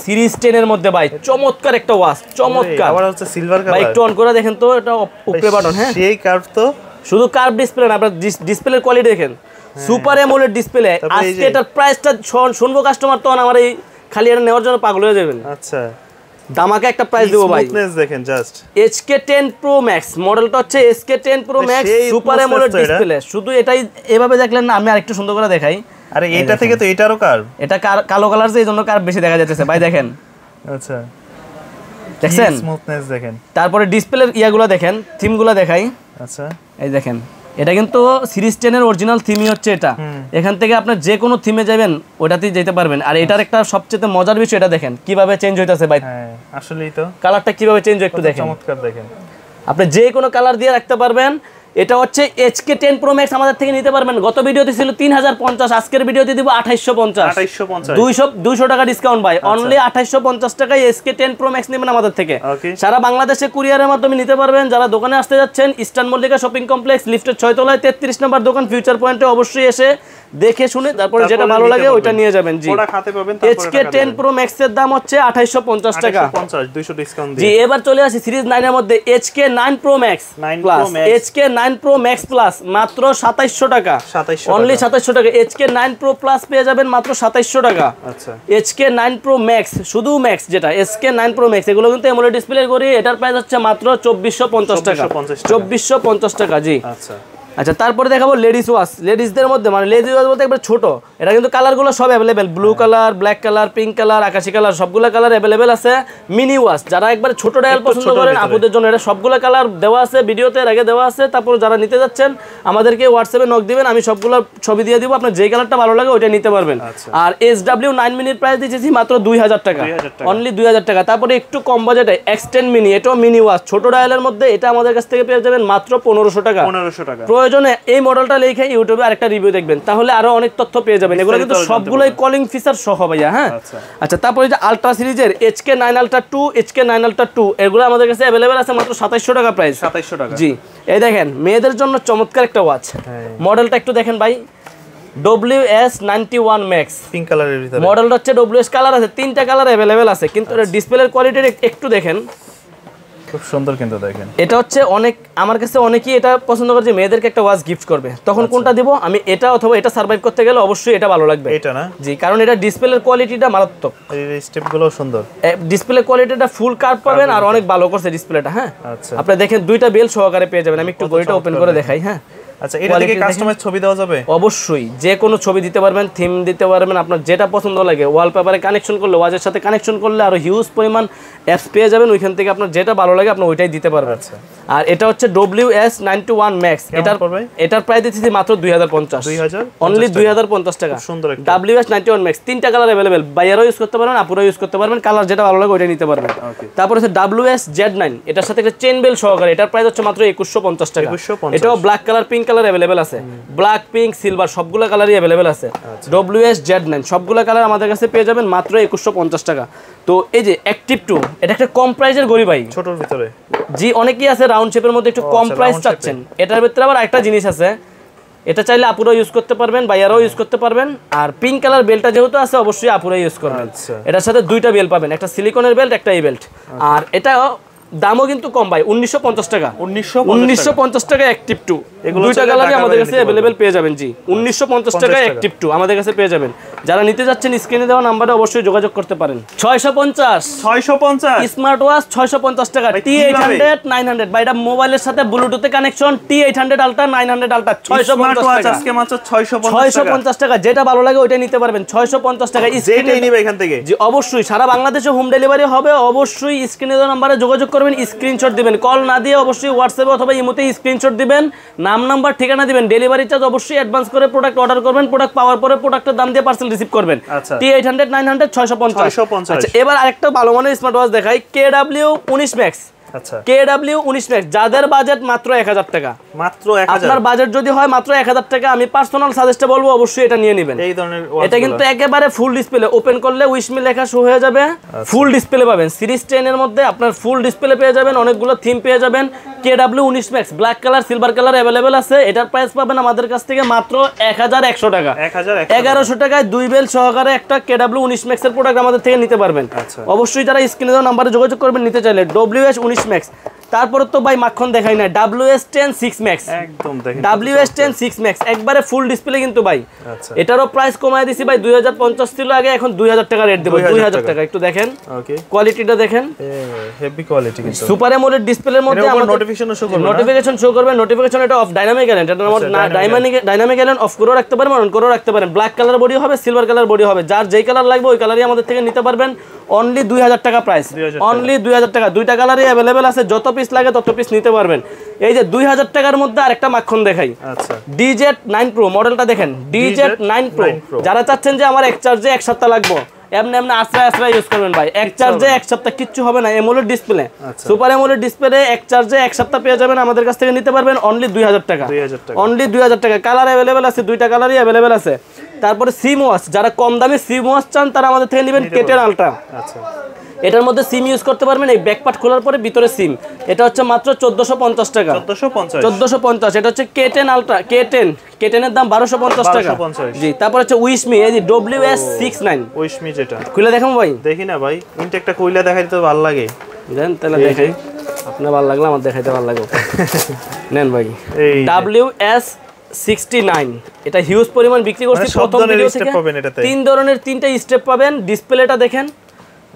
সিরিজ 10 এর মধ্যে ভাই চমৎকার একটা ওয়াচ, চমৎকার। আবার হচ্ছে সিলভার কালার। ভাই একটু অন করে দেখেন তো, এটা উপরে বাটন। হ্যাঁ, সেই কার্ভ তো, শুধু কার্ভ ডিসপ্লে না, আপনারা ডিসপ্লের কোয়ালিটি দেখেন, সুপার অ্যামোলেড ডিসপ্লে। আজকে এটার প্রাইসটা শুনবো কাস্টমার, তখন আমার এই খালি এটা নেওয়ার জন্য পাগল হয়ে যাবেন। আচ্ছা, দামাকা একটা প্রাইস দেব ভাই স্মুথনেস দেখেন জাস্ট HK10 Pro Max মডেলটা হচ্ছে HK10 Pro Max super AMOLED display শুধু এটাই এভাবে দেখলেন না আমি আরেকটু সুন্দর করে দেখাই আরে এটা থেকে তো এটারও কার্ভ এটা কালো কালার যে এইজন্য কার্ভ বেশি দেখা যাচ্ছে ভাই দেখেন আচ্ছা দেখছেন স্মুথনেস দেখেন তারপরে ডিসপ্লের ইয়াগুলো দেখেন থিমগুলো দেখাই আচ্ছা এই দেখেন এটা কিন্তু সিরিজ 10 এর অরিজিনাল থিমই হচ্ছে এটা এখান থেকে আপনি যে কোনো থিমে যাবেন ওটাতেই যেতে পারবেন আর এটার একটা সবচেয়ে মজার বিষয় এটা দেখেন কিভাবে চেঞ্জ হইতাছে ভাই হ্যাঁ আসলেই তো কালারটা কিভাবে চেঞ্জ হয় একটু দেখেন চমৎকার দেখেন আপনি যে কোনো কালার দিয়ে রাখতে পারবেন এটা হচ্ছে HK10 Pro Max আমাদের থেকে নিতে পারবেন গত ভিডিওতে ছিল 3050 আজকের ভিডিওতে দিব 2850 200 টাকা ডিসকাউন্ট ভাই অনলি 2850 টাকায় HK10 Pro Max নেবেন আমাদের থেকে সারা বাংলাদেশে কুরিয়ারের মাধ্যমে নিতে পারবেন যারা দোকানে আসতে যাচ্ছেন ইস্টার্ন মল্লিকা শপিং কমপ্লেক্স লিফটের 6 তলায় 33 নম্বর দোকান ফিউচার পয়েন্টে অবশ্যই এসে দেখে শুনে তারপরে যেটা ভালো লাগে ওইটা নিয়ে যাবেন জি ওটা খাতে পাবেন তারপরে HK10 Pro Max এর দাম হচ্ছে 2850 টাকা 250 200 ডিসকাউন্ট দিয়ে জি এবার চলে আসি সিরিজ 9 এর মধ্যে HK9 Pro Max plus HK9 Pro Max plus মাত্র 2700 টাকা অনলি 2700 টাকা HK9 Pro প্লাস পেয়ে যাবেন মাত্র 2700 টাকা আচ্ছা HK9 Pro Max শুধু ম্যাক্স যেটা HK9 Pro Max এগুলো কিন্তু অ্যামোলেড ডিসপ্লে করি এটার প্রাইস হচ্ছে মাত্র 2450 টাকা 2450 টাকা জি আচ্ছা আচ্ছা তারপরে দেখাবো লেডিস ওয়াচ লেডিসদের মধ্যে মানে লেডিস ওয়াচ বলতে একবার ছোট এটা কিন্তু কালারগুলো সব available blue colour black colour pink colour আকাশি কালার সবগুলো কালার অ্যাভেলেবেল আছে মিনি ওয়াচ যারা একবার ছোট ডায়াল পছন্দ করেন আপুদের জন্য এটা সবগুলো কালার দেওয়া আছে ভিডিওতে এর আগে দেওয়া আছে তারপর যারা নিতে যাচ্ছেন আমাদেরকে হোয়াটসঅ্যাপে নক দিবেন আমি সবগুলো ছবি দিয়ে দিব আপনার যে কালারটা ভালো লাগে ওইটা নিতে পারবেন আর SW9 মিনির প্রাইস দিয়েছি মাত্র 2000 টাকা অনলি 2000 টাকা তারপরে একটু কম বাজেটে X10 মিনি এটাও মিনি ওয়াচ ছোট ডায়ালের মধ্যে এটা আমাদের কাছ থেকে পেয়ে যাবেন মাত্র 1500 টাকা প্রয়োজনে এই মডেলটা লিখে ইউটিউবে আরেকটা রিভিউ দেখবেন তাহলে আরো অনেক তথ্য পেয়ে যাবেন এগুলো কিন্তু সবগুলোই কলিং ফিচার সহ ভাইয়া হ্যাঁ আচ্ছা তারপরে যে আলট্রা সিরিজের HK9 Ultra 2 HK9 Ultra 2 এগুলো আমাদের কাছে अवेलेबल আছে মাত্র 2700 টাকা প্রাইস 2700 টাকা জি এই দেখেন মেয়েদের জন্য চমৎকার একটা ওয়াচ মডেলটা একটু দেখেন ভাই WS91 Max পিঙ্ক কালারের ভিতরে মডেলটা হচ্ছে WS কালার আছে তিনটা কালার अवेलेबल আছে কিন্তু এর ডিসপ্লের কোয়ালিটি একটু দেখেন খুব সুন্দর কিন্তু দেখেন এটা হচ্ছে অনেক আমার কাছে অনেকেই এটা পছন্দ করে যে মেয়েদেরকে একটা ওয়াচ গিফট করবে তখন কোনটা দিব আমি এটা অথবা এটা সার্ভাইভ করতে গেলে অবশ্যই এটা ভালো লাগবে এটা না জি কারণ এটা ডিসপ্লের কোয়ালিটিটা মারাত্মক এই স্টেপগুলো সুন্দর ডিসপ্লে কোয়ালিটিটা ফুল কার্ভ পাবেন আর অনেক ভালো করছে ডিসপ্লেটা হ্যাঁ আচ্ছা আপনি দেখেন দুইটা বেল সহকারে পেয়ে যাবেন আমি একটু ঘড়িটা ওপেন করে দেখাই হ্যাঁ আচ্ছা এটা থেকে কাস্টমাইজ ছবি দেওয়া যাবে অবশ্যই যে কোনো ছবি দিতে পারবেন থিম দিতে পারবেন আপনার যেটা পছন্দ লাগে ওয়ালপেপারে কানেকশন করলে ওয়াচের সাথে কানেকশন করলে আর হিউজ পরিমাণ অ্যাপস পেয়ে যাবেন ওইখান থেকে আপনার যেটা ভালো লাগে আপনি ওইটাই দিতে পারবেন আর এটা হচ্ছে WS91 Max এটার প্রাইস দিতেছি মাত্র 2050 অনলি 2050 টাকা সুন্দর একটা WS91 Max তিনটা কালার अवेलेबल বাইরেও ইউজ করতে পারবেন আপুরাও ইউজ করতে পারবেন কালার যেটা ভালো লাগে ওইটাই নিতে পারবেন তারপর আছে WS-Z9 এটার সাথে একটা চেইন বেল সহকারে এটার প্রাইস হচ্ছে মাত্র 2150 টাকা এটাও black colour pink colour available আছে ব্ল্যাক পিঙ্ক সিলভার সবগুলো কালারই अवेलेबल আছে WS-Z9 সবগুলো কালার আমাদের কাছে পেয়ে যাবেন মাত্র 2150 টাকা তো এই যে অ্যাক্টিভ 2 এটা একটা কম প্রাইসের ঘড়ি ভাই ছোটর ভিতরে জি অনেকেই আছে রাউন্ড শেপের মধ্যে একটু কম প্রাইস চাচ্ছেন এটার ভিতরে আবার একটা জিনিস আছে এটা চাইলে আপুরাও ইউজ করতে পারবেন বাইরেও ইউজ করতে পারবেন আর পিঙ্ক কালার বেলটা যেহেতু আছে অবশ্যই আপুরাও ইউজ করবেন এটার সাথে দুইটা বেল পাবেন একটা সিলিকনের বেল্ট একটা এই বেল্ট আর এটা দামও কিন্তু কম ভাই 1950 টাকা 1950 টাকা অ্যাক্টিভ 2 দুইটা কালারই আমাদের কাছে अवेलेबल পেয়ে যাবেন জি 1950 টাকা অ্যাক্টিভ 2 আমাদের কাছে পেয়ে যাবেন যারা নিতে যাচ্ছেন স্ক্রিনে দেওয়া নম্বরে অবশ্যই যোগাযোগ করতে পারেন 650 স্মার্ট ওয়াচ 650 টাকা T800 900 ভাই এটা মোবাইলের সাথে ব্লুটুথে কানেকশন T800 আলট্রা 900 আলট্রা 650 টাকা আজকে মাত্র 650 টাকা যেটা ভালো লাগে ওইটা নিতে পারবেন 650 টাকা যেটাই নিবে এখান থেকে জি অবশ্যই সারা বাংলাদেশে হোম ডেলিভারি হবে অবশ্যই স্ক্রিনে দেওয়া নম্বরে যোগাযোগ করবেন স্ক্রিনশট দিবেন কল না দিয়ে অবশ্যই হোয়াটসঅ্যাপে অথবা ইমোতে স্ক্রিনশট দিবেন নাম নাম্বার ঠিকানা দিবেন ডেলিভারি চার্জ অবশ্যই অ্যাডভান্স করে প্রোডাক্ট অর্ডার করবেন প্রোডাক্ট পাওয়ার পরে প্রোডাক্টের দাম দিয়ে পার্সেল রিসিভ করবেন T800 900 650 আচ্ছা এবার আরেকটা ভালো মানের স্মার্ট ওয়াচ দেখাই KW19 Max আচ্ছা KW19 Max যাদের বাজেট মাত্র 1000 টাকা মাত্র 1000 আপনার বাজেট যদি হয় মাত্র 1000 টাকা আমি পার্সোনাল সাজেস্টে বলবো অবশ্যই এটা নিয়ে নেবেন এই ধরনের এটা কিন্তু একেবারে ফুল ডিসপ্লে ওপেন করলে উইশ মি লেখা শো হয়ে যাবে ফুল ডিসপ্লে পাবেন সিরিজ 10 এর মধ্যে আপনার ফুল ডিসপ্লে পেয়ে যাবেন অনেকগুলো থিম পেয়ে যাবেন KW19 Max black colour silver colour available আছে এটার প্রাইস পাবেন আমাদের কাছ থেকে মাত্র 1100 টাকা 1100 টাকায় দুই বেল সহকারে একটা KW19 Max এর প্রোডাক্ট আমাদের থেকে নিতে পারবেন অবশ্যই যারা স্ক্রিনে দেওয়া নম্বরে যোগাযোগ করবেন নিতে চাইলে WS19 Max তারপরে তো ভাই মাখন দেখাই না WS10 6 Max একদম দেখেন WS10 6 Max একবারে ফুল ডিসপ্লে কিন্তু ভাই। আচ্ছা এটারও প্রাইস কমায় দিছি ভাই 2050 ছিল আগে, এখন 2000 টাকা রেট দেব। 2000 টাকা একটু দেখেন, ওকে কোয়ালিটিটা দেখেন, হেভি কোয়ালিটি কিন্তু সুপার অ্যামোলেড ডিসপ্লের মধ্যে আমাদের নোটিফিকেশন শো করবে, নোটিফিকেশন এটা অফ ডাইনামিক এলেন্ট, এটার মধ্যে না ডাইনামিক এলেন্ট অফ করে রাখতে পারেন, অন করে রাখতে পারেন। ব্ল্যাক কালার বডি হবে, সিলভার কালার বডি হবে, যার যেই কালার লাগবে ওই কালারই আমাদের থেকে নিতে পারবেন। অনলি 2000 টাকা প্রাইস, অনলি 2000 টাকা। দুইটা কালারই अवेलेबल আছে, যত পিস লাগে তত পিস নিতে পারবেন। এই যে 2000 টাকার মধ্যে আরেকটা মাখন দেখাই, আচ্ছা DZ9 Pro মডেলটা দেখেন, DZ9 Pro। যারা চাচ্ছেন যে আমার এক চার্জে এক সপ্তাহ লাগবে, এমনি আশ্রয় ইউজ করবেন ভাই, এক চার্জে এক সপ্তাহ কিচ্ছু হবে না। AMOLED display, super AMOLED display, এক চার্জে এক সপ্তাহ পেয়ে যাবেন, আমাদের কাছ থেকে নিতে পারবেন অনলি 2000 টাকা, অনলি 2000 টাকা। কালার अवेलेबल আছে, দুইটা কালারই अवेलेबल আছে। তারপরে সিম ওয়াচ, যারা কম দামে সিম ওয়াচ চান তারা আমাদের থেকে নেবেন K10 আলট্রা। আচ্ছা এটার মধ্যে সিম ইউজ করতে পারবেন, এই ব্যাক পার্ট খোলার পরে ভিতরে সিম। এটা হচ্ছে মাত্র 1450 টাকা, 1450। এটা হচ্ছে K10 আলট্রা, K10 এর দাম 1250 টাকা। জি, তারপর হচ্ছে উইশমি, এই যে WS69 উইশমি, যেটা খুলে দেখাম ভাই। দেখি না ভাই, ইনটেকটা কইলা দেখাইতে তো ভালো লাগে, দেন তাহলে দেখাই। আপনার ভালো লাগলো, আমার দেখাইতে ভালো লাগলো। নেন ভাই, WS69, এটা হিউজ পরিমাণ বিক্রি করছি প্রথম ভিডিও থেকে। 3 ধরনের 3টা স্টেপ পাবেন। ডিসপ্লেটা দেখেন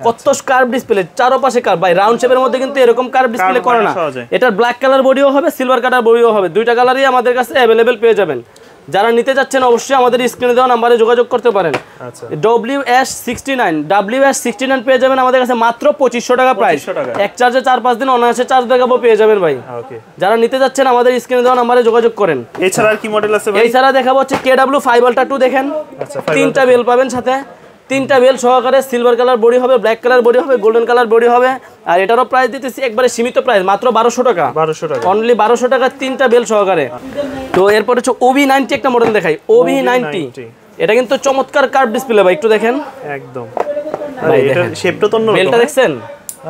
কত কার্ভ ডিসপ্লে, চারপাশে কার্ভ ভাই, রাউন্ড শেপের মধ্যে কিন্তু এরকম কার্ভ ডিসপ্লে করে না। এটার ব্ল্যাক কালার বডিও হবে, সিলভার কালার বডিও হবে, দুইটা কালারই আমাদের কাছে अवेलेबल পেয়ে যাবেন। যারা নিতে যাচ্ছেন অবশ্যই আমাদের স্ক্রিনে দেওয়া নম্বরে যোগাযোগ করতে পারেন। আচ্ছা WS69 পেয়ে যাবেন আমাদের কাছে মাত্র 2500 টাকা প্রাইস। এক চার্জে 4-5 দিন অনায়াসে চার্জ দেখাবো পেয়ে যাবেন ভাই। ওকে, যারা নিতে যাচ্ছেন আমাদের স্ক্রিনে দেওয়া নম্বরে যোগাযোগ করেন। এছাড়া আর কি মডেল আছে ভাই? এছাড়া দেখাবো হচ্ছে KW5 Ultra 2 দেখেন, আচ্ছা 3টা বেল পাবেন সাথে, 3টা বেল সহকারে, সিলভার কালার বডি হবে, ব্ল্যাক কালার বডি হবে, গোল্ডেন কালার বডি হবে। আর এটারও প্রাইস দিতেছি একবারে সীমিত প্রাইস, মাত্র 1200 টাকা, অনলি 1200 টাকা 3টা বেল সহকারে। তো এরপর হচ্ছে OB90 একটা মডেল দেখাই, OB90। এটা কিন্তু চমৎকার কার্ভ ডিসপ্লে ভাই, একটু দেখেন একদম। আরে এটা শেপটা তো অন্যরকম, বেলটা দেখছেন?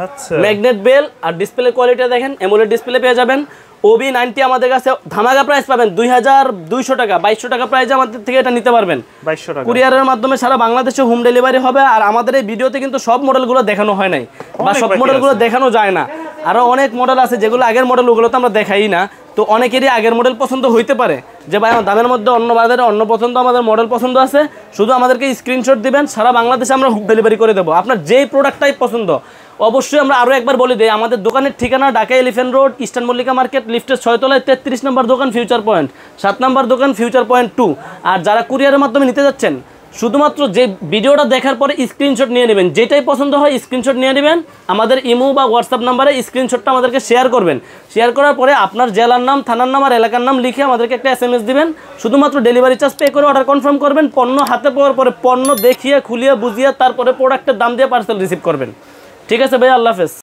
আচ্ছা, ম্যাগনেট বেল। আর ডিসপ্লে কোয়ালিটি দেখেন, অ্যামোলেড ডিসপ্লে পেয়ে যাবেন। OB90 আমাদের কাছে ধামাকা প্রাইস পাবেন 2200 টাকা, 2200 টাকা প্রাইসে আমাদের থেকে এটা নিতে পারবেন। 2200 টাকা কুরিয়ারের মাধ্যমে সারা বাংলাদেশে হোম ডেলিভারি হবে। আর আমাদের এই ভিডিওতে কিন্তু সব মডেলগুলো দেখানো হয় নাই, বা সব মডেলগুলো দেখানো যায় না। আরো অনেক মডেল আছে যেগুলো আগের মডেল, ওগুলো তো আমরা দেখাই না। তো অনেকেরই আগের মডেল পছন্দ হইতে পারে, যে ভাই আমার দামের মধ্যে অন্য বাজারে অন্য পছন্দ, আমাদের মডেল পছন্দ আছে, শুধু আমাদেরকে স্ক্রিনশট দিবেন, সারা বাংলাদেশে আমরা হোম ডেলিভারি করে দেবো। আপনার যেই প্রোডাক্টটাই পছন্দ, অবশ্যই আমরা আরও একবার বলে দিই, আমাদের দোকানের ঠিকানা Dhaka elephant road, eastern Mallika market, লিফটের 6 তলায় 33 নম্বর দোকান ফিউচার পয়েন্ট, 7 নম্বর দোকান ফিউচার পয়েন্ট 2। আর যারা কুরিয়ারের মাধ্যমে নিতে যাচ্ছেন, শুধুমাত্র যে ভিডিওটা দেখার পরে স্ক্রিনশট নিয়ে নেবেন, যেটাই পছন্দ হয় স্ক্রিনশট নিয়ে নেবেন, আমাদের ইমো বা হোয়াটসঅ্যাপ নাম্বারে স্ক্রিনশটটা আমাদেরকে শেয়ার করবেন। শেয়ার করার পরে আপনার জেলার নাম, থানার নাম আর এলাকার নাম লিখে আমাদেরকে একটা SMS দিবেন। শুধুমাত্র ডেলিভারি চার্জ পে করে অর্ডার কনফার্ম করবেন। পণ্য হাতে পাওয়ার পরে পণ্য দেখিয়ে খুলিয়ে বুঝিয়ে তারপরে প্রোডাক্টের দাম দিয়ে পার্সেল রিসিভ করবেন। ঠিক আছে ভাই, আল্লাহ হাফেজ।